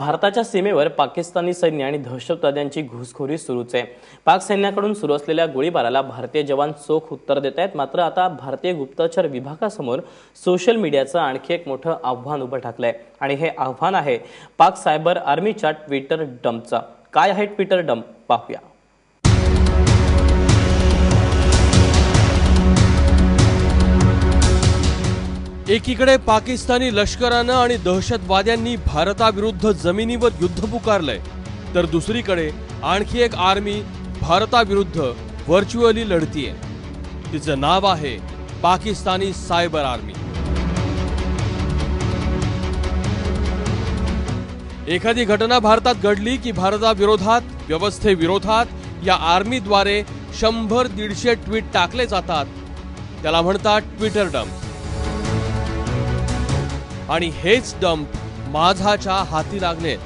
भारताच्या सीमेवर पाकिस्तानी सैन्य आणि दहशतवाद्यांची घुसखोरी सुरूच आहे। पाक सैन्याकडून सुरू असलेल्या गोळीबाराला भारतीय जवान चोख उत्तर देत आहेत। मात्र आता भारतीय गुप्तचर विभागासमोर सोशल मीडियाचं आणखी एक मोठं आव्हान उभं ठाकलंय आणि हे आव्हान आहे पाक सायबर आर्मीच्या ट्विटर डंपचं। काय आहे ट्विटर डंप पाहूया। एकीकडे पाकिस्तानी लष्करानं आणि दहशतवाद्यांनी भारताविरुद्ध जमिनीवर युद्ध पुकारलंय, तर दुसरीकडे आणखी एक आर्मी भारताविरुद्ध व्हर्च्युअली लढतीये। तिचं नाव आहे पाकिस्तानी सायबर आर्मी। एखादी घटना भारतात घडली की भारताविरोधात, व्यवस्थेविरोधात या आर्मीद्वारे 100-150 ट्विट टाकले जातात। त्याला म्हणतात ट्विटर डंप। आणि हेच डंप माझाच्या हाती लागले।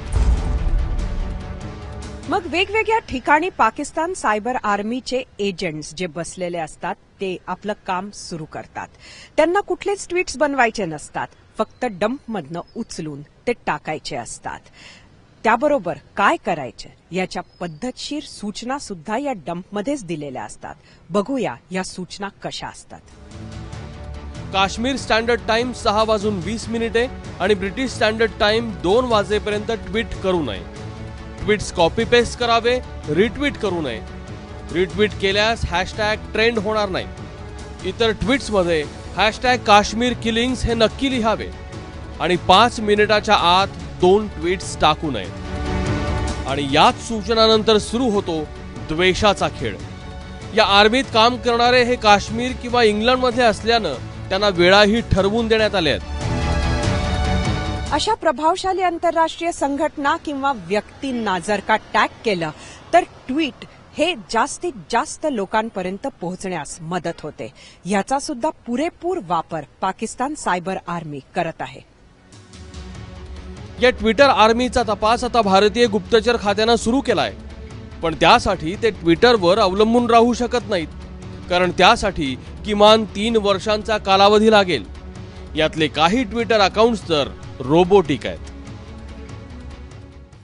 मग वेगवेगळ्या ठिकाणी पाकिस्तान सायबर आर्मीचे एजंट्स जे बसलेले असतात ते आपलं काम सुरू करतात। त्यांना कुठलेच ट्वीट्स बनवायचे नसतात, फक्त डंपमधनं उचलून ते टाकायचे असतात। त्याबरोबर काय करायचे याच्या पद्धतशीर सूचना सुद्धा या डंपमध्येच दिलेल्या असतात। बघूया या सूचना कशा असतात। काश्मीर स्टँडर्ड टाइम 6:20 आणि ब्रिटिश स्टँडर्ड टाइम 2 वाजेपर्यंत ट्विट करू नये। ट्विट्स कॉपी पेस्ट करावे, रिट्विट करू नये। रिट्विट केल्यास #ट्रेंड होणार नाही। इतर ट्विट्समध्ये #काश्मीर किलिंग्स हे नक्की लिहावे आणि 5 मिनिटाच्या आत 2 ट्विट्स टाकू नये। आणि याच सूचनानंतर सुरू होतो द्वेषाचा खेळ। या आर्मीत काम करणारे हे काश्मीर किंवा इंग्लंडमध्ये असल्यानं त्यांना वेळाही ठरवून देण्यात आल्या आहेत। अशा प्रभावशाली आंतरराष्ट्रीय संघटना किंवा व्यक्तींना जर का टॅग केलं तर ट्विट हे जास्तीत जास्त लोकांपर्यंत पोहोचण्यास मदत होते। याचा सुद्धा पुरेपूर वापर पाकिस्तान सायबर आर्मी करत आहे। या ट्विटर आर्मीचा तपास आता भारतीय गुप्तचर खात्यानं सुरू केलाय, पण त्यासाठी ते ट्विटरवर अवलंबून राहू शकत नाहीत, कारण त्यासाठी किमान 3 वर्षांचा कालावधी लागेल। यातले काही ट्विटर अकाउंट्स तर रोबोटिक आहेत।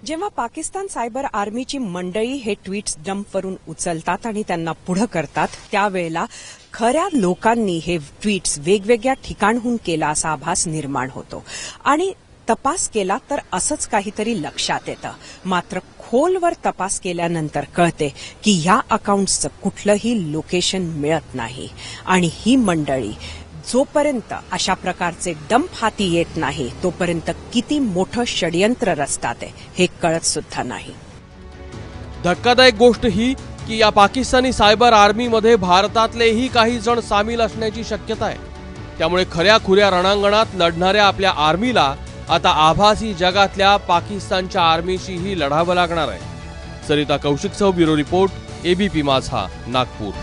जेव्हा पाकिस्तान सायबर आर्मीची मंडळी हे ट्विट्स डंपवरून उचलतात आणि त्यांना पुढे करतात, त्यावेळेला खऱ्या लोकांनी हे ट्विट्स वेगवेगळ्या ठिकाणहून केला असा आभास निर्माण होतो आणि तपास केला तर असंच काहीतरी लक्षात येतं। मात्र खोलवर तपास केल्यानंतर कळते की या अकाउंट्सचं कुठलंही लोकेशन मिळत नाही आणि ही मंडळी जोपर्यंत अशा प्रकारचे डंप हाती येत नाही तोपर्यंत किती मोठं षडयंत्र रचतात हे कळत सुद्धा नाही। धक्कादायक गोष्ट ही की या पाकिस्तानी सायबर आर्मीमध्ये भारतातलेही काही जण सामील असण्याची शक्यता आहे। त्यामुळे खऱ्या खुऱ्या रणांगणात लढणाऱ्या आपल्या आर्मीला आता आभासी जगातल्या पाकिस्तानच्या आर्मीशीही लढावं लागणार आहे। सरिता कौशिकसह ब्युरो रिपोर्ट, ABP माझा, नागपूर।